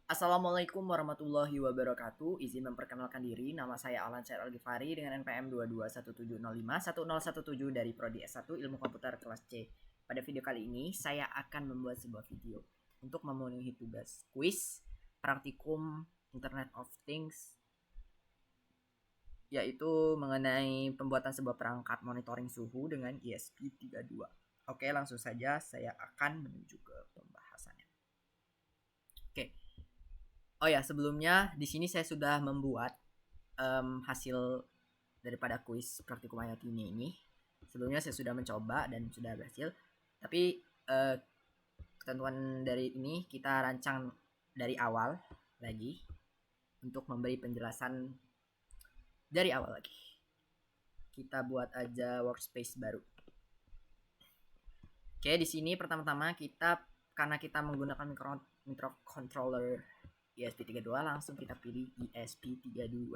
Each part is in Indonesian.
Assalamualaikum warahmatullahi wabarakatuh. Izin memperkenalkan diri, nama saya Alan Syed Al-Ghifari dengan NPM 22170511017 dari Prodi S1 Ilmu Komputer kelas C. Pada video kali ini, saya akan membuat sebuah video untuk memenuhi tugas kuis praktikum Internet of Things, yaitu mengenai pembuatan sebuah perangkat monitoring suhu dengan ESP32. Oke, langsung saja saya akan menuju ke pembahasannya. Oke. Oh ya, sebelumnya di sini saya sudah membuat hasil daripada kuis praktikum IoT ini. Sebelumnya saya sudah mencoba dan sudah berhasil. Tapi ketentuan dari ini kita rancang dari awal lagi untuk memberi penjelasan dari awal lagi. Kita buat aja workspace baru. Oke, di sini pertama-tama karena kita menggunakan microcontroller ESP32, langsung kita pilih ESP32.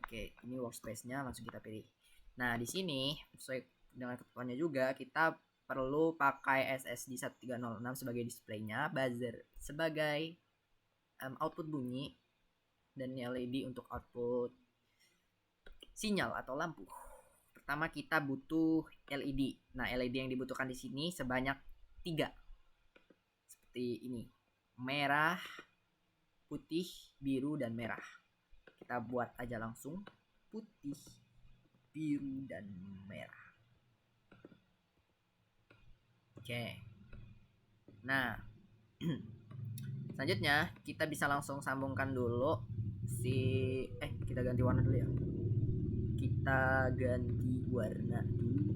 Oke, ini workspace-nya langsung kita pilih. Nah, di sini sesuai dengan ketentuannya juga kita perlu pakai SSD 1306 sebagai display-nya, buzzer sebagai output bunyi, dan LED untuk output sinyal atau lampu. Pertama kita butuh LED. Nah, LED yang dibutuhkan di sini sebanyak 3. Seperti ini. Merah, putih, biru, dan merah. Kita buat aja langsung putih, biru, dan merah. Oke. Nah, selanjutnya kita bisa langsung sambungkan dulu kita ganti warna dulu ya. Kita ganti warna dulu.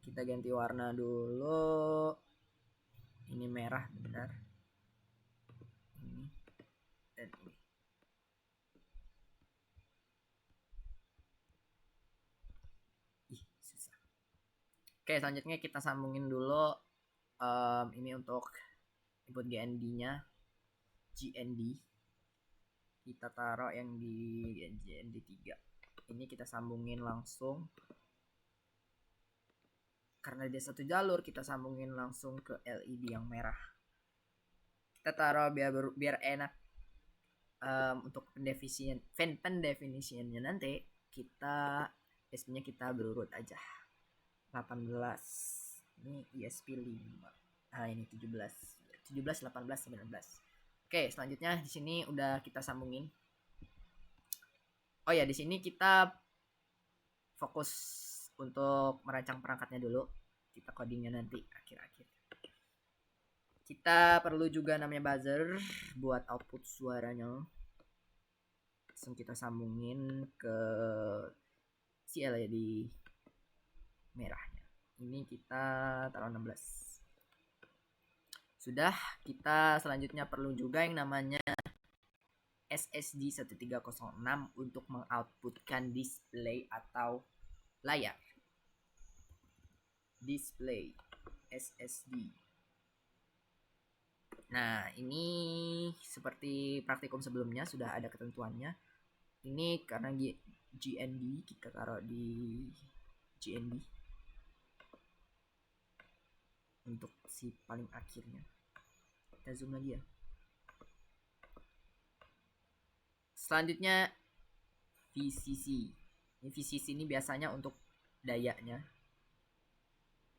Kita ganti warna dulu. Ini merah, benar. Ini dan ini. Susah. Oke, selanjutnya kita sambungin dulu ini untuk input GND-nya. GND. Kita taruh yang di GND 3. Ini kita sambungin langsung. Karena dia satu jalur, kita sambungin langsung ke LED yang merah. Kita taruh biar enak untuk pendefinisiannya nanti. Kita ESP-nya kita berurut aja. 18. Ini ESP 5. Nah, ini 17. 17, 18, 19. Oke, selanjutnya di sini udah kita sambungin. Oh ya, di sini kita fokus untuk merancang perangkatnya dulu. Kita codingnya nanti akhir-akhir. Kita perlu juga namanya buzzer buat output suaranya. Langsung kita sambungin ke si LED merahnya. Ini kita taruh 16. Sudah, kita selanjutnya perlu juga yang namanya SSD 1306 untuk mengoutputkan display atau layar. Display SSD. Nah, ini seperti praktikum sebelumnya sudah ada ketentuannya. Ini karena GND, kita taruh di GND untuk si paling akhirnya. Kita zoom lagi ya. Selanjutnya VCC. Ini VCC ini biasanya untuk dayanya,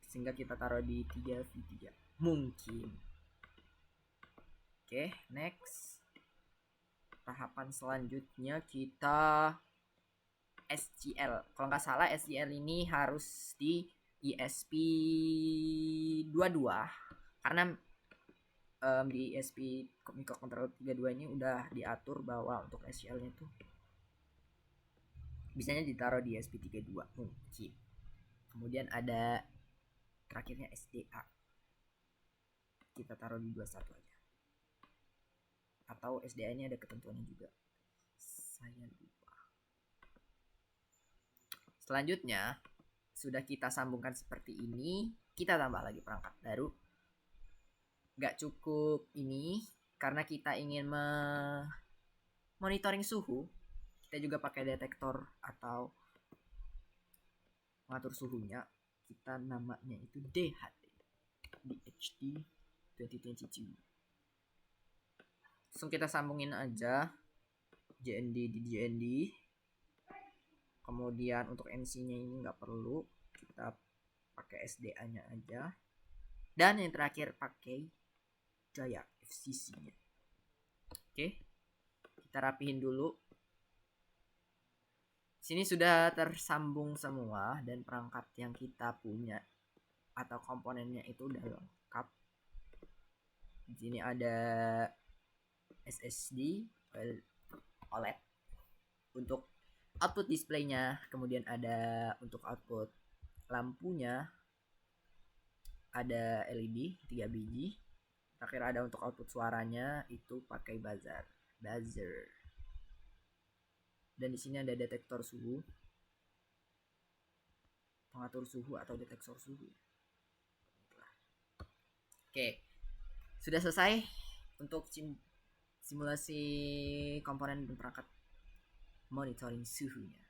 sehingga kita taruh di 3V3 mungkin. Oke, next. Tahapan selanjutnya kita SGL. Kalau nggak salah SGL ini harus di ESP22 karena di ESP microcontroller 32 ini udah diatur bahwa untuk SGL-nya tuh bisanya ditaruh di ESP32 mungkin. Kemudian ada terakhirnya SDA. Kita taruh di 21 aja. Atau SDA ini ada ketentuannya juga. Saya lupa. Selanjutnya, sudah kita sambungkan seperti ini, kita tambah lagi perangkat baru. Gak cukup ini, karena kita ingin monitoring suhu, kita juga pakai detektor atau mengatur suhunya. Kita namanya itu DHT. DHT 2022. Langsung kita sambungin aja JND di JND. Kemudian untuk NC-nya ini nggak perlu, kita pakai SDA-nya aja. Dan yang terakhir pakai Jaya FCC-nya. Oke, kita rapihin dulu. Sini sudah tersambung semua dan perangkat yang kita punya atau komponennya itu udah lengkap. Di sini ada SSD, OLED untuk output displaynya, kemudian ada untuk output lampunya, ada LED 3 biji. Terakhir ada untuk output suaranya itu pakai buzzer. Dan di sini ada detektor suhu, pengatur suhu atau detektor suhu. Oke, sudah selesai untuk simulasi komponen dan perangkat monitoring suhunya.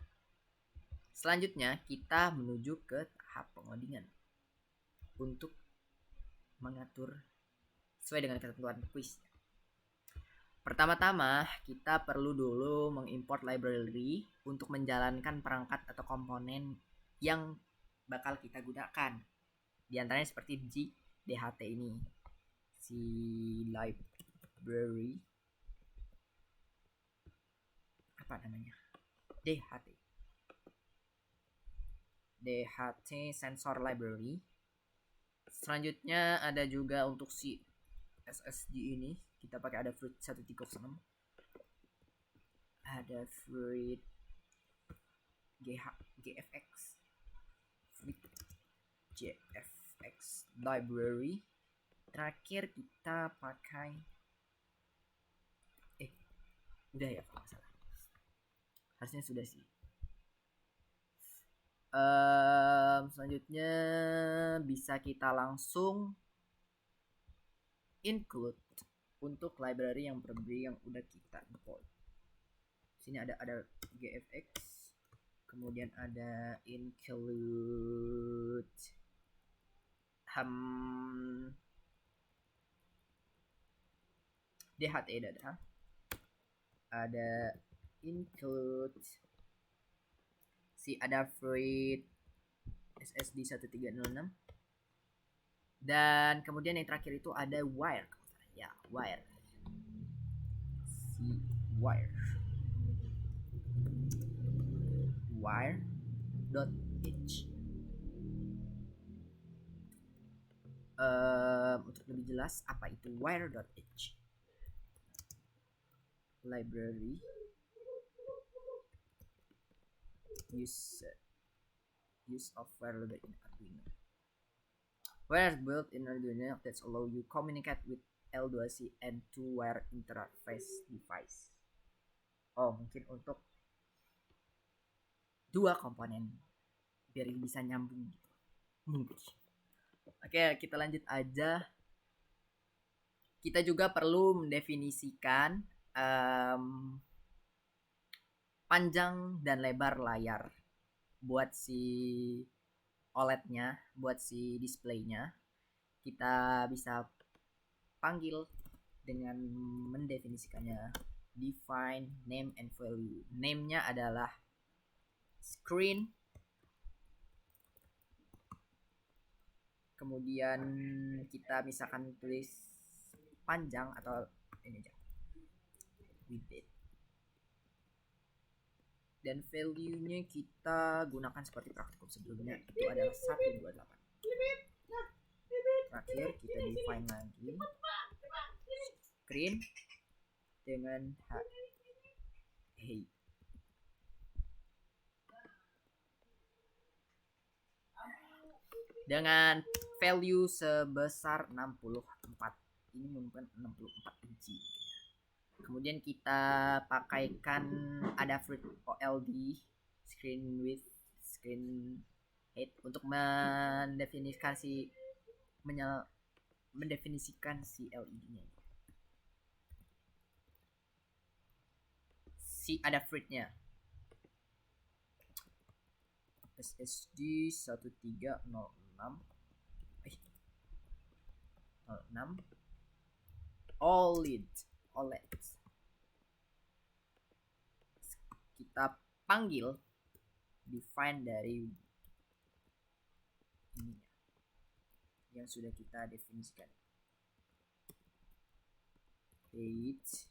Selanjutnya kita menuju ke tahap pengodingan untuk mengatur sesuai dengan ketentuan quiz. Pertama-tama kita perlu dulu mengimport library untuk menjalankan perangkat atau komponen yang bakal kita gunakan. Di antaranya seperti DHT ini, si library apa namanya, DHT sensor library. Selanjutnya ada juga untuk si SSD ini, kita pakai ada Fruit 136, ada Fruit GFX, Fruit GFX library. Terakhir kita pakai udah ya kalau salah, harusnya sudah sih. Selanjutnya bisa kita langsung include untuk library yang berbeda yang udah kita import. Sini ada GFX, kemudian ada include DHT ada include si ada Fruit SSD 1306, dan kemudian yang terakhir itu ada wire ya, wire wire.h. Untuk lebih jelas apa itu wire.h, library use of wire in Arduino. Wire built in Arduino that allow you communicate with L2C and two-wire interface device. Mungkin untuk dua komponen biar bisa nyambung gitu. Mungkin. Oke, kita lanjut aja. Kita juga perlu mendefinisikan panjang dan lebar layar buat si OLED-nya, buat si display-nya. Kita bisa panggil dengan mendefinisikannya. Define name and value. Name-nya adalah screen. Kemudian kita misalkan tulis panjang atau ini aja, width. Dan value-nya kita gunakan seperti praktikum sebelumnya, itu adalah 128. Terakhir kita define lagi screen dengan height. Dengan value sebesar 64. Ini mungkin 64 inci. Kemudian kita pakaikan ada Fruit OLD screen width, screen height untuk mendefinisikan si LED-nya. Si ada Fruit-nya. SSD 1306. 6 OLED. Kita panggil define dari ininya yang sudah kita definisikan, page,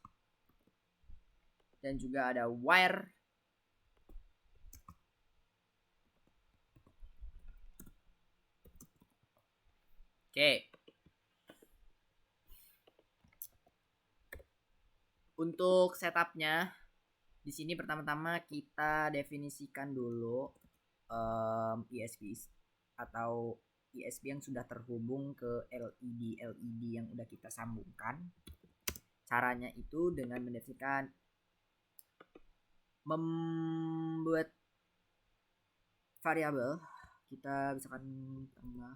dan juga ada wire. Oke. Untuk setupnya di sini pertama-tama kita definisikan dulu ISP atau ISP yang sudah terhubung ke LED yang udah kita sambungkan. Caranya itu dengan mendefinisikan membuat variabel. Kita misalkan tambah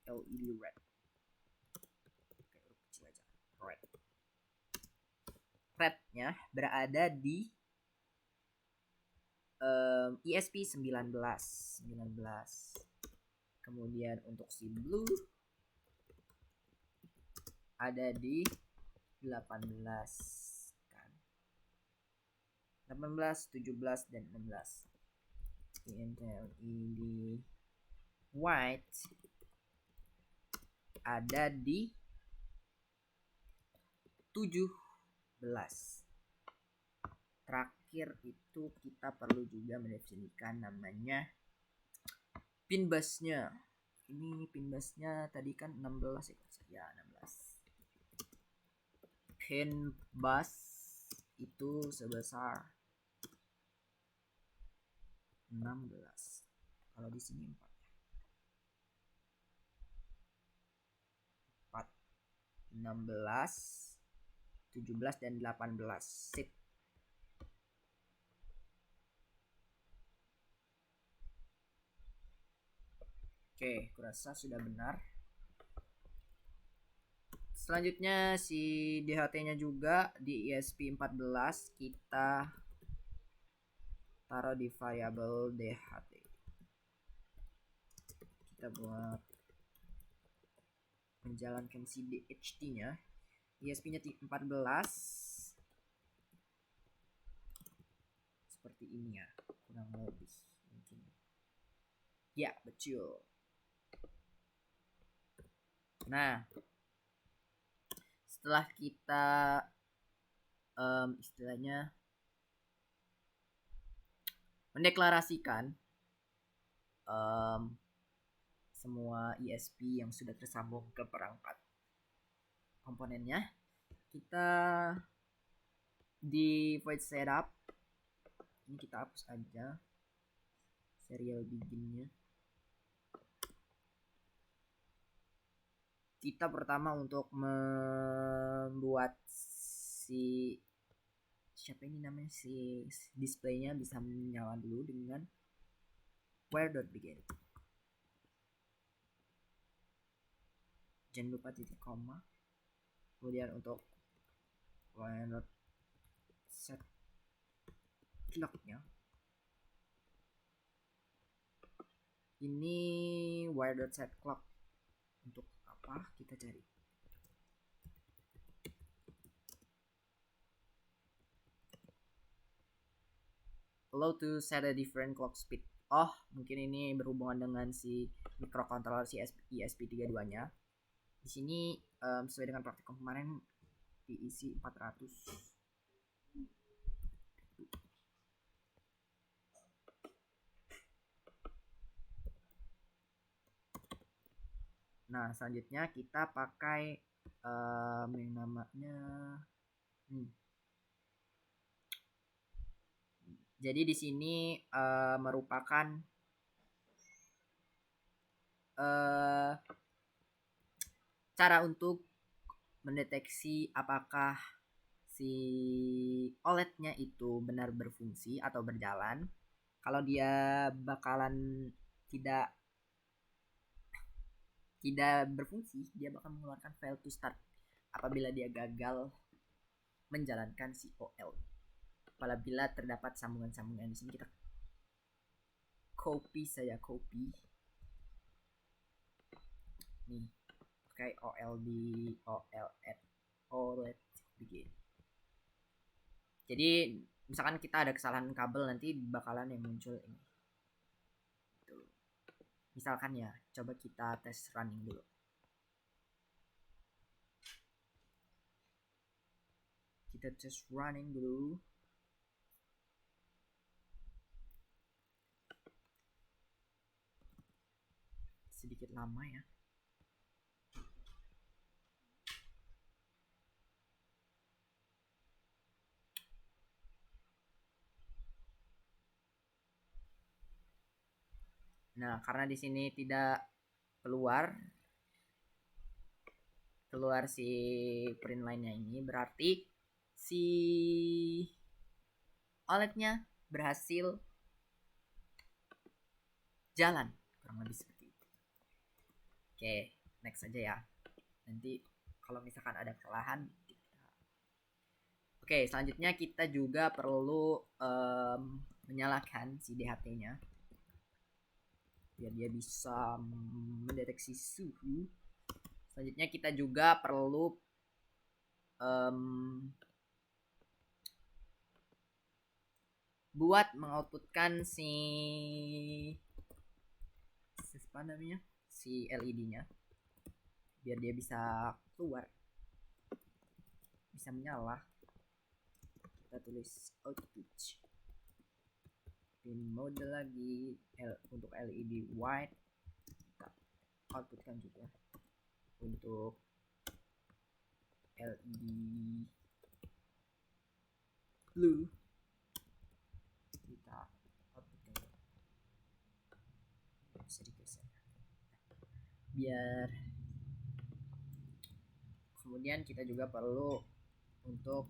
LED red. Oke, kecil aja. Red. Rednya berada di ESP 19. Kemudian untuk si blue ada di 18 kan. 18, 17 dan 16. LED white ada di 17. Terakhir itu kita perlu juga mendefinisikan namanya pin busnya. Ini pin busnya tadi kan 16 ya, 16. Pin bus itu sebesar 16. Kalau di sini 4. 16, 17 dan 18. Sip. Oke, kurasa sudah benar. Selanjutnya si DHT-nya juga di ESP14 kita taruh di variabel DHT. Kita buat menjalankan si DHT-nya. ESP-nya 14 seperti ini ya, kurang lebih mungkin. Ya, betul. Nah, setelah kita istilahnya mendeklarasikan semua ESP yang sudah tersambung ke perangkat komponennya, kita di void setup ini kita hapus aja serial beginnya. Kita pertama untuk membuat si siapa ini namanya si displaynya bisa menyala dulu dengan where.begin. Jangan lupa titik koma. Kemudian untuk where.set clocknya ini where.set clock. Untuk apa kita cari? Allow to set a different clock speed. Oh, mungkin ini berhubungan dengan si microcontroller si ESP32-nya. Di sini sesuai dengan praktikum kemarin diisi 400. Nah, selanjutnya kita pakai yang namanya jadi di sini merupakan cara untuk mendeteksi apakah si OLED-nya itu benar berfungsi atau berjalan. Kalau dia bakalan tidak berfungsi, dia bakal mengeluarkan fail to start apabila dia gagal menjalankan si OLED. Apabila terdapat sambungan-sambungan di sini, kita copy nih, Oke, OLED begin. Jadi misalkan kita ada kesalahan kabel, nanti bakalan yang muncul ini. Tuh. Misalkan ya, coba kita tes running dulu. Kita tes running dulu. Sedikit lama ya. Nah, karena di sini tidak keluar si print line-nya ini, berarti si OLED-nya berhasil jalan, kurang lebih seperti itu. Oke, next aja ya. Nanti kalau misalkan ada kesalahan kita... Oke, selanjutnya kita juga perlu menyalakan si DHT-nya biar dia bisa mendeteksi suhu. Selanjutnya kita juga perlu buat mengoutputkan si apa namanya, si LED-nya biar dia bisa keluar, bisa menyala. Kita tulis output pin mode lagi untuk LED white, kita outputkan juga untuk LED blue, kita outputkan bisa digeser biar. Kemudian kita juga perlu untuk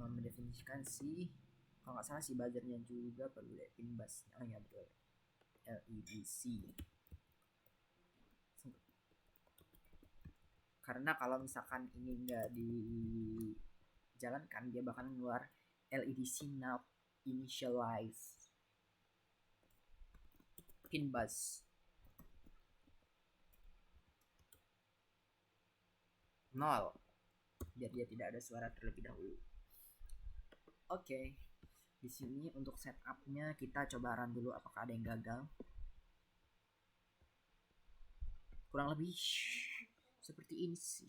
mendefinisikan si, kalau nggak salah si buzzernya juga perlu deh, pin bus. Oh ya betul, LEDC. Karena kalau misalkan ini nggak dijalankan, dia bakal keluar LEDC not initialize pin bus 0 biar dia tidak ada suara terlebih dahulu. Oke, di sini untuk setupnya kita coba run dulu apakah ada yang gagal. Kurang lebih seperti ini sih.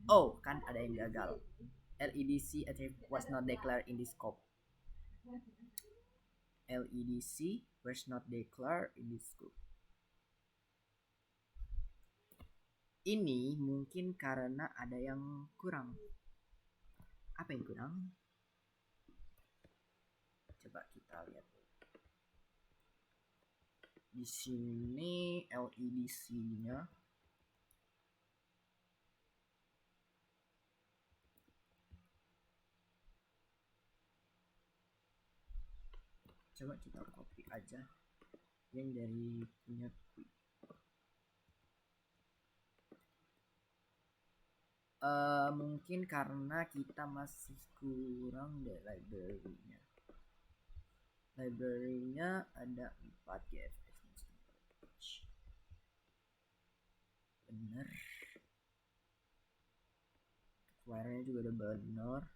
Oh, kan ada yang gagal. LEDC was not declared in this scope. LEDC was not declared in this scope. Ini mungkin karena ada yang kurang. Apa yang kurang? Coba kita lihat. Di sini LEDC-nya coba kita copy aja yang dari punya mungkin karena kita masih kurang dari library-nya ada 4 GFX bener, warnanya juga udah bener.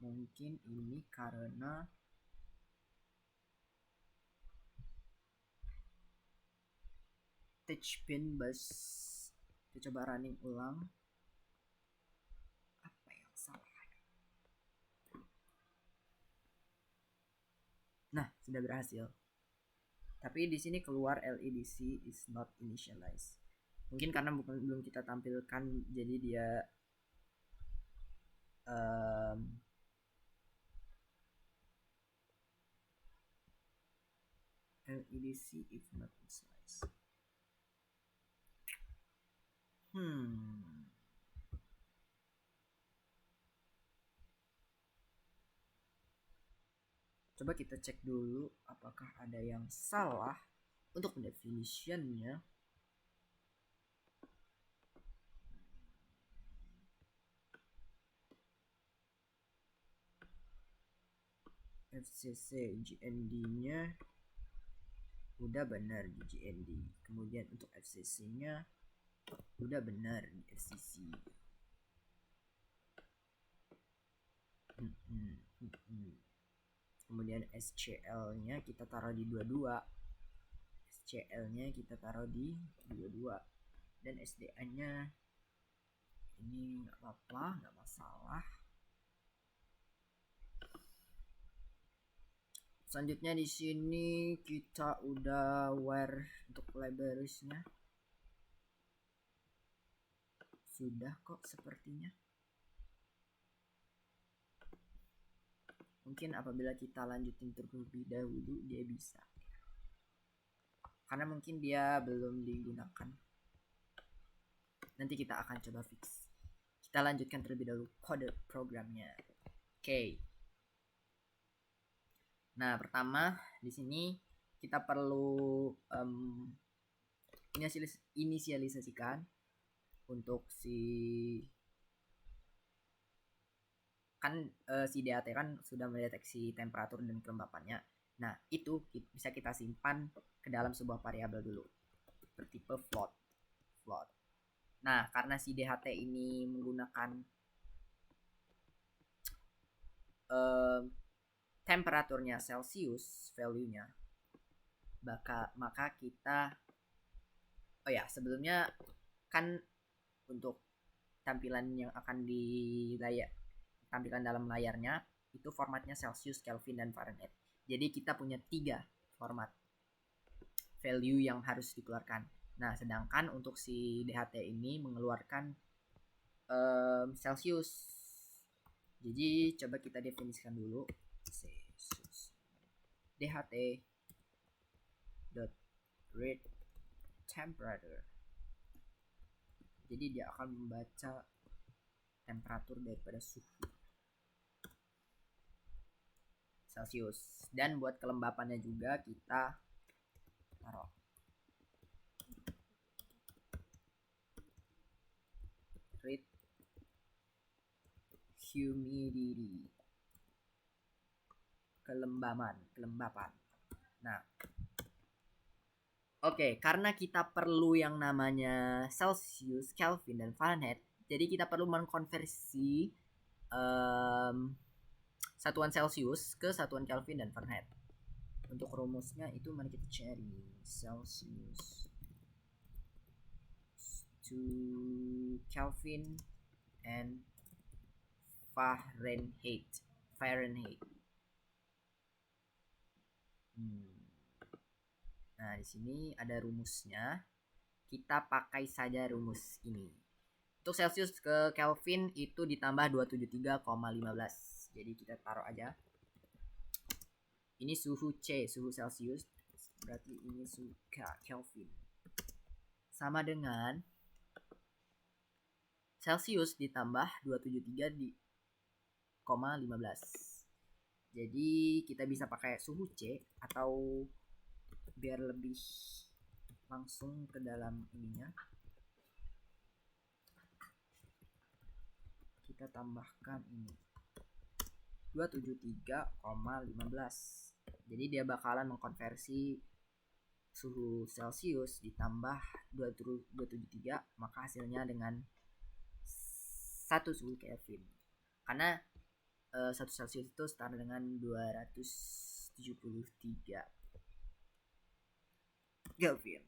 Mungkin ini karena touch pin bus. Kita coba running ulang. Apa yang salah? Nah, sudah berhasil. Tapi di sini keluar LEDC is not initialized. Mungkin karena belum kita tampilkan, jadi dia LEDC if not initialized. Coba kita cek dulu apakah ada yang salah untuk definitionnya. FCC GND-nya udah benar di GND. Kemudian untuk FCC-nya udah benar di FCC. Kemudian SCL-nya kita taruh di 22. SCL-nya kita taruh di 22. Dan SDA-nya ini nggak apa-apa, nggak masalah. Selanjutnya di sini kita udah where untuk libraries-nya. Sudah kok sepertinya. Mungkin apabila kita lanjutin terlebih dahulu dia bisa. Karena mungkin dia belum digunakan. Nanti kita akan coba fix. Kita lanjutkan terlebih dahulu kode programnya. Oke. Nah, pertama di sini kita perlu inisialisasikan untuk si si DAT kan sudah mendeteksi temperatur dan kelembapannya. Nah, itu bisa kita simpan ke dalam sebuah variabel dulu bertipe float. Nah, karena si DHT ini menggunakan temperaturnya Celsius value-nya, maka kita sebelumnya kan untuk tampilan yang akan tampilan dalam layarnya itu formatnya Celsius, Kelvin, dan Fahrenheit. Jadi kita punya 3 format value yang harus dikeluarkan. Nah, sedangkan untuk si DHT ini mengeluarkan Celsius. Jadi coba kita definisikan dulu Celsius. DHT dot read temperature. Jadi dia akan membaca temperatur daripada suhu Celsius. Dan buat kelembapannya juga kita taruh read humidity, kelembapan. Nah, oke, karena kita perlu yang namanya Celsius, Kelvin, dan Fahrenheit, jadi kita perlu mengkonversi satuan Celsius ke satuan Kelvin dan Fahrenheit. Untuk rumusnya itu mari kita cari Celsius to Kelvin and Fahrenheit. Nah, di sini ada rumusnya. Kita pakai saja rumus ini. Untuk Celsius ke Kelvin itu ditambah 273,15. Jadi kita taruh aja. Ini suhu C, suhu Celsius. Berarti ini suhu Kelvin. Sama dengan Celsius ditambah 273,15. Jadi kita bisa pakai suhu C atau biar lebih langsung ke dalam ininya. Kita tambahkan ini 273,15. Jadi dia bakalan mengkonversi suhu Celsius ditambah 273, maka hasilnya dengan 1 suhu Kelvin. Karena 1 Celsius itu setara dengan 273 Kelvin.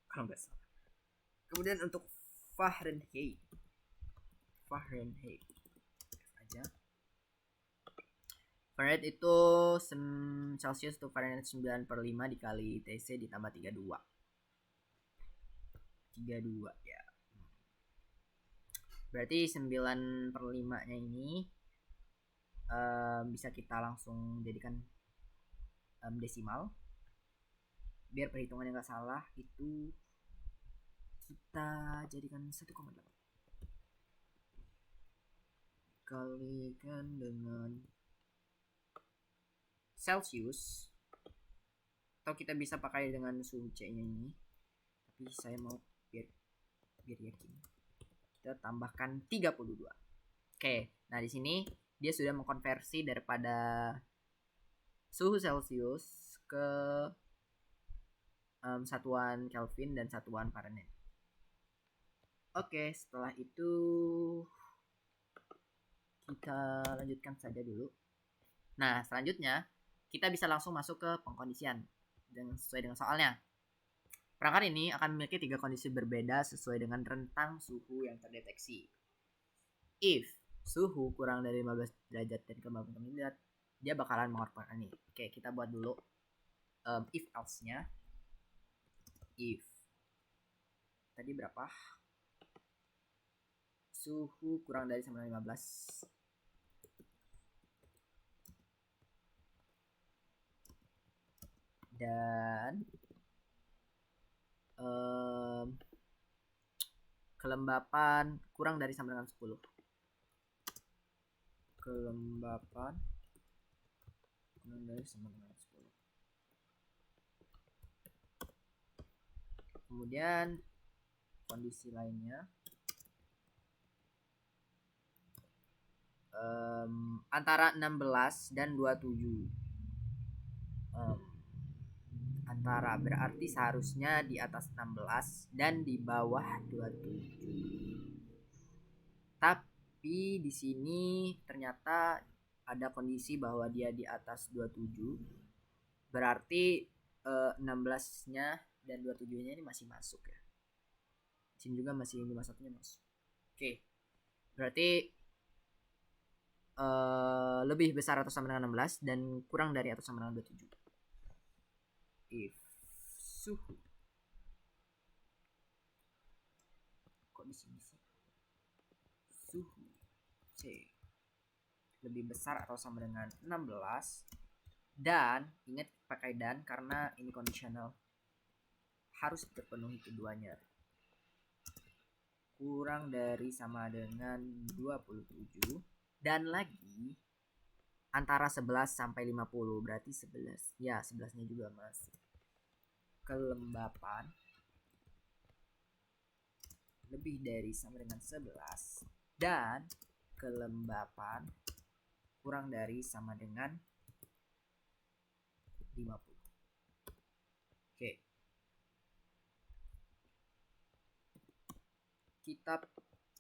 Kalau nggak salah. Kemudian untuk Fahrenheit aja. Fahrenheit itu Celsius itu Fahrenheit 9/5 dikali TC ditambah 32 ya. Berarti 9/5 nya ini bisa kita langsung jadikan desimal. Biar perhitungannya nggak salah, itu kita jadikan 1,8 kalikan dengan Celsius, atau kita bisa pakai dengan suhu C-nya ini. Tapi saya mau biar yakin. Kita tambahkan 32. Oke, nah di sini dia sudah mengkonversi daripada suhu Celsius ke satuan Kelvin dan satuan Fahrenheit. Oke, setelah itu kita lanjutkan saja dulu. Nah, selanjutnya kita bisa langsung masuk ke pengkondisian sesuai dengan soalnya. Perangkat ini akan memiliki 3 kondisi berbeda sesuai dengan rentang suhu yang terdeteksi. If suhu kurang dari 15 derajat dan ke 80 derajat, dia bakalan mengorbankan ini. Oke, kita buat dulu if else-nya. If tadi berapa? Suhu kurang dari 15 dan kelembapan kurang dari sama dengan 10. Kelembapan kurang dari sama dengan 10. Kemudian kondisi lainnya antara 16 dan 27. Antara berarti seharusnya di atas 16 dan di bawah 27. Tapi di sini ternyata ada kondisi bahwa dia di atas 27. Berarti 16-nya dan 27-nya ini masih masuk ya. Di sini juga masih 51-nya masuk. Oke. Berarti lebih besar atau sama dengan 16 dan kurang dari atau sama dengan 27. If suhu kok di sini sih? Suhu C lebih besar atau sama dengan 16 dan ingat pakai dan karena ini conditional harus terpenuhi keduanya. Kurang dari sama dengan 27 dan lagi antara 11 sampai 50 berarti 11. Ya, 11-nya juga masuk. Kelembapan lebih dari sama dengan 11 dan kelembapan kurang dari sama dengan 50. Oke. Kita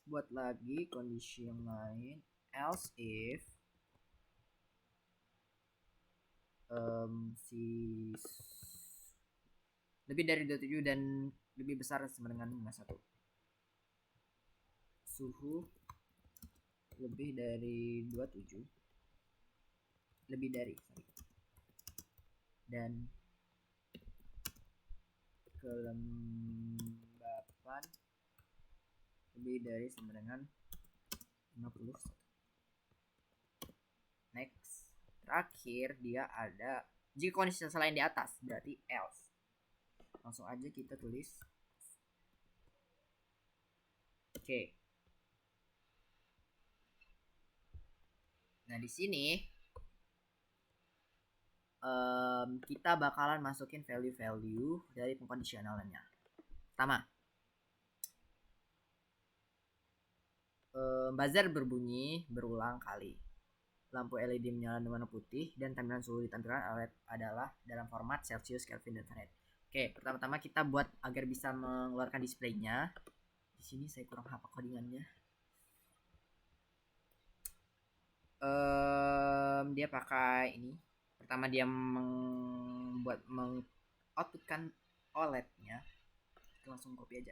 buat lagi kondisi yang lain. Else if lebih dari 27 dan lebih besar sama dengan 51. Suhu lebih dari 27 lebih dari dan kelembapan lebih dari sama dengan 51. Next. Terakhir dia ada jika kondisi selain di atas berarti else. Langsung aja kita tulis. Oke. Nah di sini kita bakalan masukin value-value dari pengkondisionalannya. Pertama, buzzer berbunyi berulang kali. Lampu LED menyala dengan warna putih dan tampilan suhu ditampilkan adalah dalam format Celsius, Kelvin, dan Fahrenheit. Oke, pertama-tama kita buat agar bisa mengeluarkan displaynya. Di sini saya kurang hafal codingannya. Dia pakai ini. Pertama dia mengoutputkan OLED-nya. Kita langsung copy aja.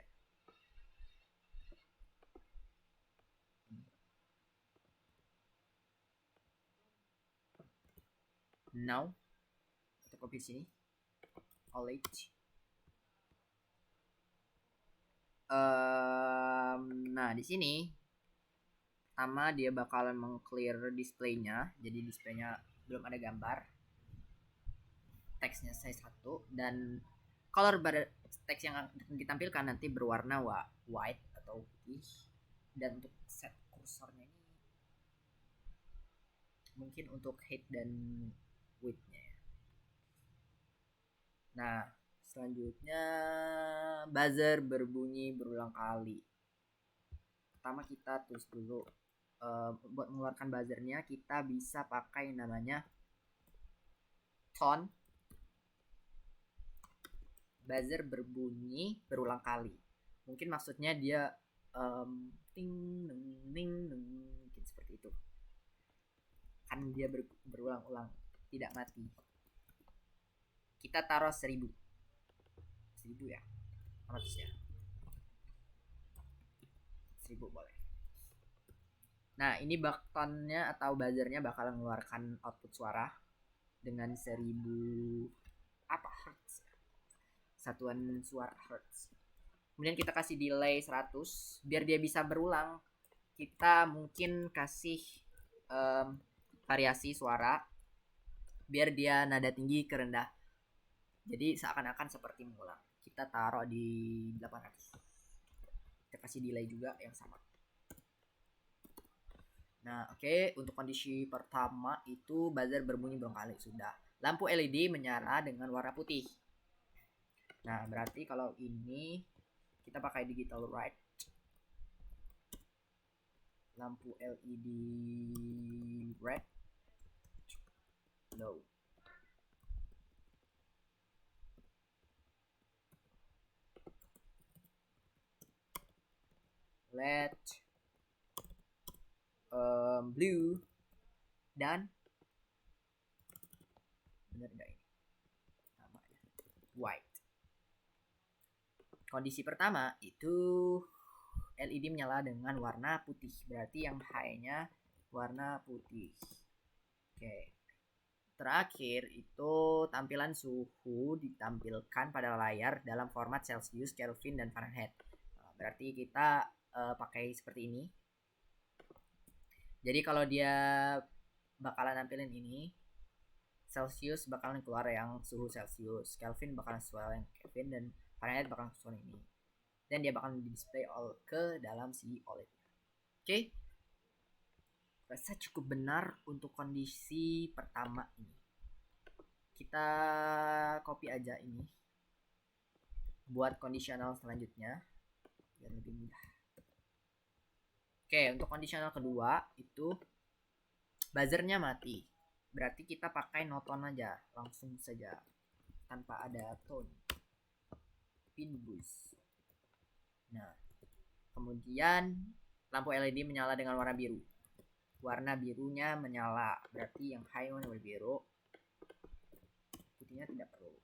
Now kita copy sini OLED. Nah di sini pertama dia bakalan meng-clear displaynya, jadi displaynya belum ada gambar, teksnya size 1 dan color bar teks yang akan ditampilkan nanti berwarna white atau putih. Dan untuk set kursornya ini mungkin untuk height dan width-nya ya. Nah, selanjutnya buzzer berbunyi berulang kali. Pertama kita tulis dulu, buat mengeluarkan buzzernya kita bisa pakai namanya tone. Buzzer berbunyi berulang kali. Mungkin maksudnya dia ting neng ning neng, mungkin seperti itu. Kan dia berulang-ulang, tidak mati. Kita taruh 1000 ya, maksudnya 1000 boleh. Nah, ini baktonnya atau buzzernya bakal mengeluarkan output suara dengan 1000 apa hertz, satuan suara hertz. Kemudian kita kasih delay 100 biar dia bisa berulang. Kita mungkin kasih variasi suara biar dia nada tinggi ke rendah. Jadi seakan-akan seperti mengulang. Kita taruh di 800. Kita kasih delay juga yang sama. Nah, oke. Untuk kondisi pertama itu buzzer berbunyi berulang kali sudah. Lampu LED menyala dengan warna putih. Nah, berarti kalau ini kita pakai digital right. Lampu LED red, low. LED blue, dan bener gak ini namanya white. Kondisi pertama itu LED menyala dengan warna putih, berarti yang high-nya warna putih. Oke. Terakhir itu tampilan suhu ditampilkan pada layar dalam format Celsius, Kelvin, dan Fahrenheit. Berarti kita pakai seperti ini. Jadi kalau dia bakalan nampilin ini, Celsius bakalan keluar yang suhu Celsius, Kelvin bakalan keluar yang Kelvin, dan Fahrenheit bakalan keluar ini. Dan dia bakalan display all ke dalam si OLED. Oke. Rasa cukup benar untuk kondisi pertama ini. Kita copy aja ini buat kondisional selanjutnya biar lebih mudah. Oke, untuk kondisional kedua itu buzzernya mati. Berarti kita pakai no tone aja, langsung saja tanpa ada tone. Pin boost. Nah, kemudian lampu LED menyala dengan warna biru. Warna birunya menyala, berarti yang high warna biru, putihnya tidak perlu.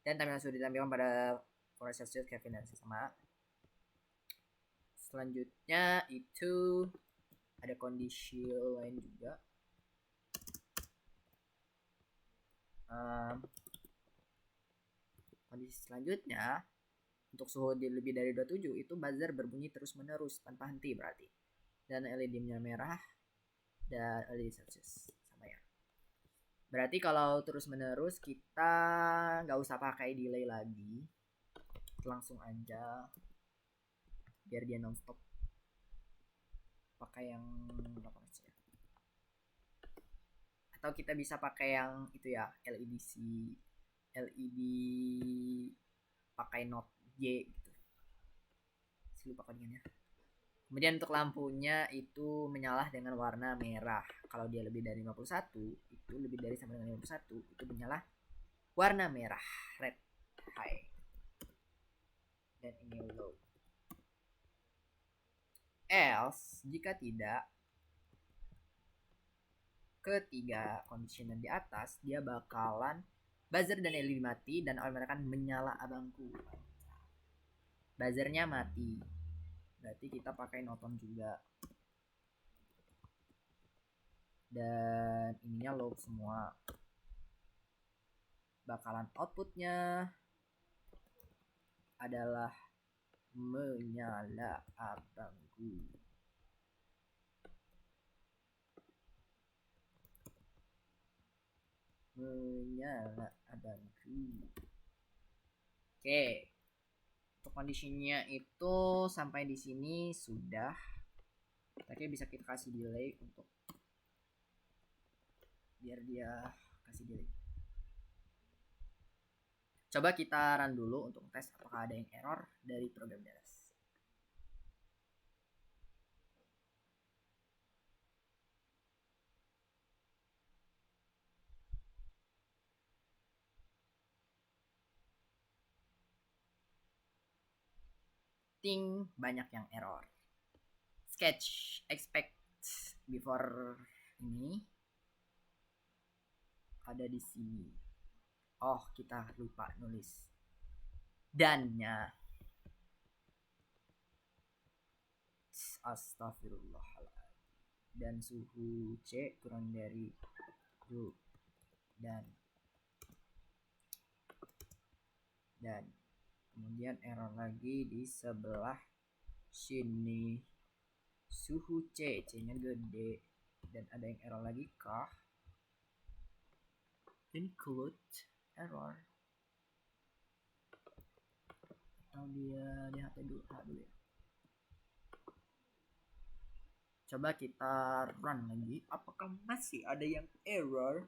Dan tampilan sudah ditampilkan pada Forest Celsius, Kelvin, dan sama. Selanjutnya itu ada kondisi lain juga. Kondisi selanjutnya untuk suhu lebih dari 27 itu buzzer berbunyi terus menerus tanpa henti berarti. Dan LED-nya merah dan LED Celsius sama ya. Berarti kalau terus menerus kita nggak usah pakai delay lagi, langsung aja biar dia nonstop. Pakai yang apa sih? Atau kita bisa pakai yang itu ya, LED pakai note J gitu. Lupa codingannya. Kemudian untuk lampunya itu menyala dengan warna merah. Kalau dia lebih dari 51, itu lebih dari sama dengan 51, itu menyala warna merah, red high. Dan ini low. Else, jika tidak, ketiga conditioner di atas, dia bakalan buzzer dan LED mati dan akan menyala abangku. Buzzernya mati. Berarti kita pakai noton juga. Dan ininya low semua. Bakalan outputnya adalah menyala abangku. Menyala abangku. Oke. Untuk kondisinya itu sampai di sini sudah. Tapi bisa kita kasih delay untuk biar dia kasih delay. Coba kita run dulu untuk tes apakah ada yang error dari program DLS. Ting, banyak yang error. Sketch expect before ini ada di sini. Oh, kita lupa nulis dannya. Astagfirullahaladzim. Dan suhu C kurang dari U dan kemudian error lagi di sebelah sini, suhu C nya gede, dan ada yang error lagi kah, include error, atau dia di HT dulu ya. Coba kita run lagi, apakah masih ada yang error?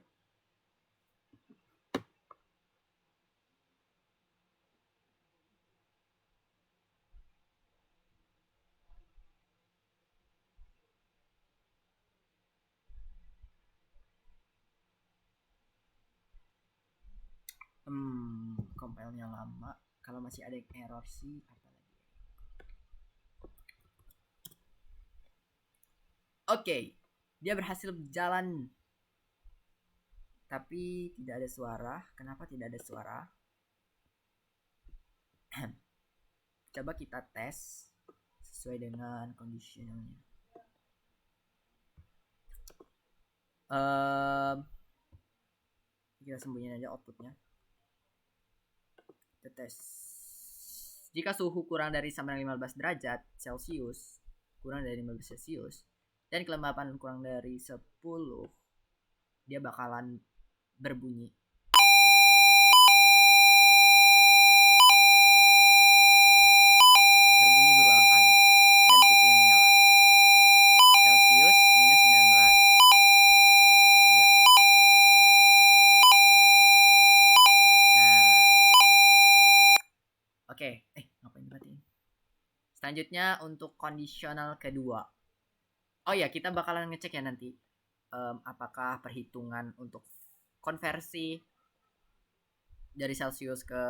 Compile-nya lama. Kalau masih ada yang error sih apa lagi? Oke, dia berhasil berjalan, tapi tidak ada suara. Kenapa tidak ada suara? Coba kita tes sesuai dengan conditionalnya. Kita sembunyiin aja outputnya. Kita tes. Jika suhu kurang dari 15 derajat Celcius, kurang dari 15 Celcius, dan kelembapan kurang dari 10, dia bakalan berbunyi. Berbunyi berulang kali dan putihnya menyala. Celcius minus 19. Oke, ngapain dimatiin? Selanjutnya untuk kondisional kedua. Oh ya, kita bakalan ngecek ya nanti apakah perhitungan untuk konversi dari Celsius ke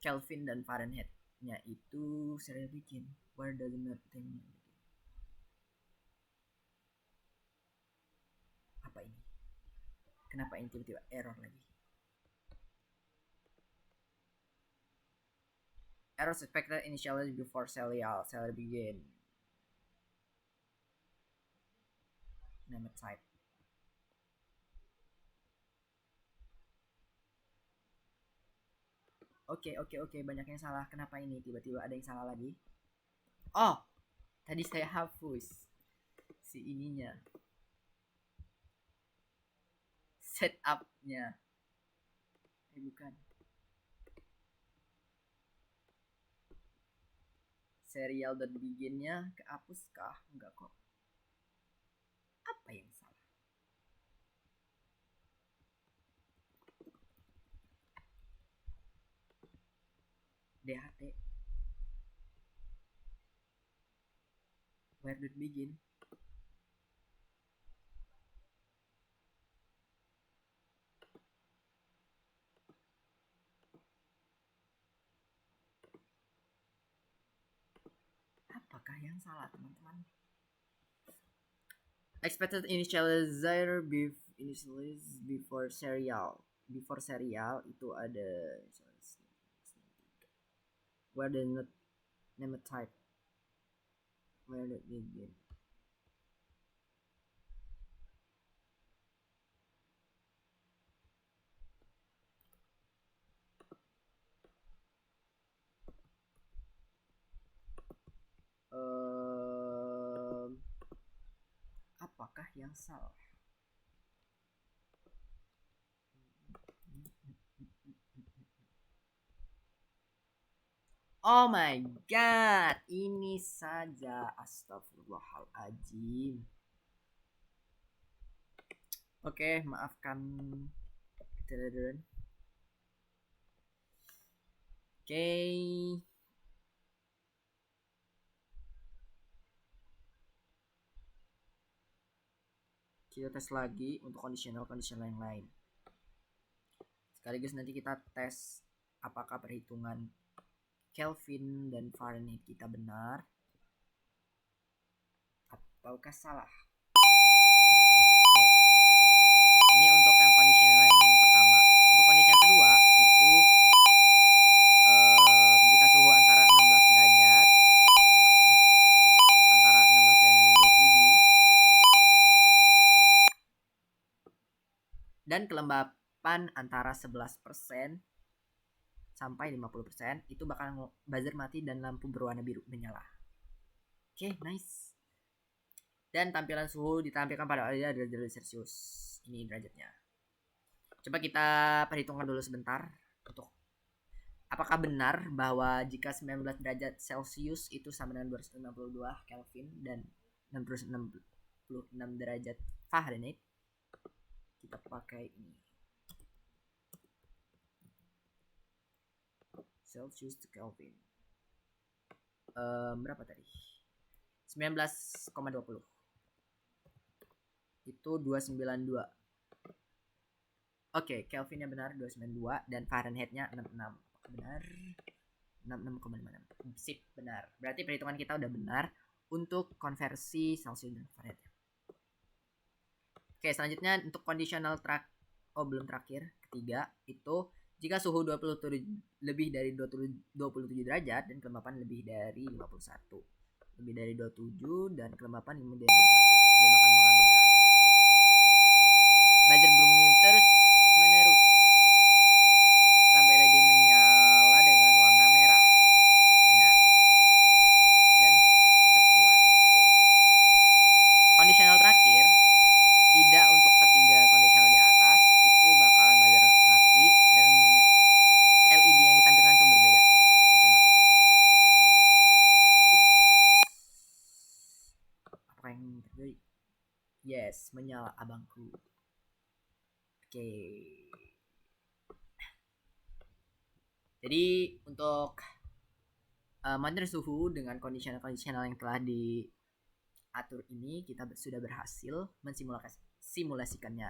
Kelvin dan Fahrenheit-nya itu serial bikin. Where does not thing apa ini? Kenapa ini tiba-tiba error lagi? Error suspected initially before serial begin. Name type. Oke, banyak yang salah. Kenapa ini tiba-tiba ada yang salah lagi? Oh, tadi saya hapus si ininya, setupnya. Bukan. Serial dan beginnya kehapus kah? Enggak kok. Apa yang salah? DHT. Where did begin? Apakah yang salah, teman-teman? Expected initializer before serial. Before serial itu ada where the name type. Where did begin? Apakah yang salah? Oh my god, ini saja. Astagfirullahaladzim. Oke, maafkan Oke. Kita tes lagi untuk conditional yang lain. Sekaligus nanti kita tes apakah perhitungan Kelvin dan Fahrenheit kita benar ataukah salah. Oke. Ini untuk yang conditional yang pertama. Untuk kondisi yang kedua itu jika suhu antara 16 derajat antara 16 dan 27 dan kelembapan antara 11% sampai 50% itu bakal buzzer mati dan lampu berwarna biru menyala. Oke, nice. Dan tampilan suhu ditampilkan pada area derajat Celcius. Ini derajatnya. Coba kita perhitungkan dulu sebentar untuk apakah benar bahwa jika 19 derajat Celcius itu sama dengan 262 Kelvin dan 666 derajat Fahrenheit. Kita pakai ini. Celsius to Kelvin. Berapa tadi? 19,20. Itu 292. Oke, Kelvinnya benar 292 dan Fahrenheitnya 66. Apakah benar? 66,56. Sip, benar. Berarti perhitungan kita udah benar untuk konversi Celsius dan Fahrenheit. Oke, selanjutnya untuk conditional belum terakhir, ketiga itu jika suhu 27 lebih dari 27 derajat dan kelembapan lebih dari 51. Lebih dari 27 dan kelembapan lebih dari 51. Dia bakal warna merah. Buzzer berbunyi terus menerus. Lampu LED menyala dengan warna merah. Benar. Dan tetap keluar. Oke, sip. Conditional terakhir, tidak untuk ketiga conditional di atas itu bakalan buzzer mati dan LED yang ditampilkan itu berbeda. Kita coba. Ups. Apa yang terjadi? Yes, menyala abangku. Oke. Jadi untuk monitor suhu dengan conditional yang telah diatur ini kita sudah berhasil mensimulasikannya.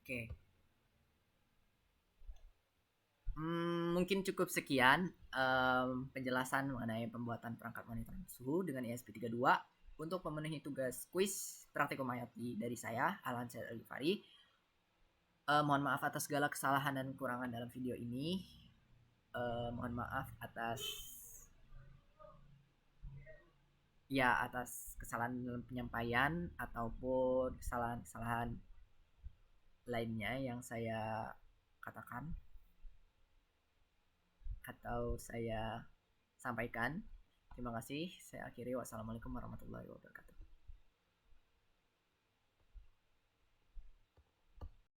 Oke. Mungkin cukup sekian penjelasan mengenai pembuatan perangkat monitor suhu dengan ESP32 untuk memenuhi tugas kuis praktikum hayati dari saya, Alan Syed Alifari. Mohon maaf atas segala kesalahan dan kekurangan dalam video ini. Mohon maaf atas kesalahan dalam penyampaian ataupun kesalahan-kesalahan lainnya yang saya katakan atau saya sampaikan. Terima kasih. Saya akhiri. Wassalamualaikum warahmatullahi wabarakatuh.